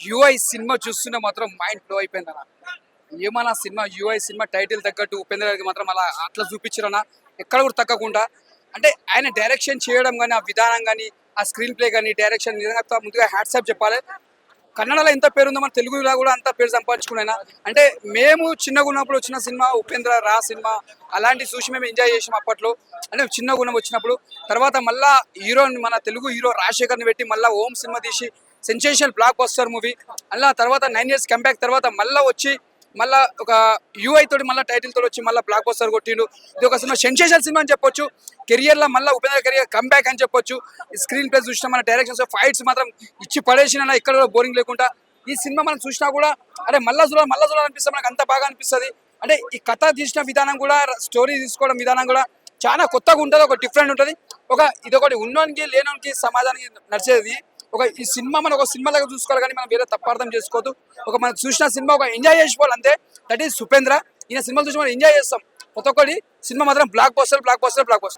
UI cinema చూస్తున్న మాత్రం mind blow అయిపోయింది అన్న. ఏమన్నా సినిమా యుఐ సినిమా టైటిల్ తగ్గట్టు ఉపేంద్ర గారికి మాత్రం అలా అట్లా చూపించారన్న, ఎక్కడ కూడా తగ్గకుండా. అంటే ఆయన డైరెక్షన్ చేయడం కానీ, ఆ విధానం కానీ, ఆ స్క్రీన్ ప్లే కానీ, డైరెక్షన్ నిజంగా ముందుగా హ్యాట్సాప్ చెప్పాలి. కన్నడలో ఎంత పేరు ఉందో మన తెలుగులో కూడా అంత పేరు సంపాదించుకున్నాయినా. అంటే మేము చిన్నగా ఉన్నప్పుడు వచ్చిన సినిమా ఉపేంద్ర రా సినిమా, అలాంటి చూసి మేము ఎంజాయ్ చేసాం అప్పట్లో. అంటే చిన్నగా ఉన్నప్పుడు వచ్చినప్పుడు తర్వాత మళ్ళా హీరోని మన తెలుగు హీరో రాజశేఖర్ని పెట్టి మళ్ళీ ఓం సినిమా తీసి సెన్సేషనల్ బ్లాక్ బస్టర్ మూవీ. అలా తర్వాత 9 years కంబ్యాక్ తర్వాత మళ్ళీ వచ్చి మళ్ళా ఒక యూఐ తోటి మళ్ళీ టైటిల్ తోటి వచ్చి మళ్ళీ బ్లాక్ బస్టర్ కొట్టిండు. ఇది ఒక సినిమా సెన్సేషనల్ సినిమా అని చెప్పొచ్చు. కెరియర్లో మళ్ళీ ఉపేంద్ర కెరియర్ కంబ్యాక్ అని చెప్పొచ్చు. స్క్రీన్ ప్లే చూసినా మన డైరెక్షన్స్ ఫైట్స్ మాత్రం ఇచ్చి పడేసిన ఎక్కడ బోరింగ్ లేకుండా. ఈ సినిమా మనం చూసినా కూడా అరే మళ్ళా చూడాలనిపిస్తుంది, మనకు అంత బాగా అనిపిస్తుంది. అంటే ఈ కథ తీసిన విధానం కూడా, స్టోరీ తీసుకోవడం విధానం కూడా చాలా కొత్తగా ఉంటుంది, ఒక డిఫరెంట్ ఉంటుంది. ఇదొకటి ఉన్నోనికి లేనోనికి సమాజానికి నడిచేది. ఈ సినిమా మనం ఒక సినిమా లాగా చూసుకోవాలి, కానీ మనం వేరే తప్పార్థం చేసుకోవద్దు. మనం చూసిన సినిమా ఒక ఎంజాయ్ చేసుకోవాలి అంతే. That is Upendra. ఈయన సినిమాలు చూసి మనం ఎంజాయ్ చేస్తాం. ప్రతి ఒక్కటి సినిమా మాత్రం బ్లాక్ బస్టర్.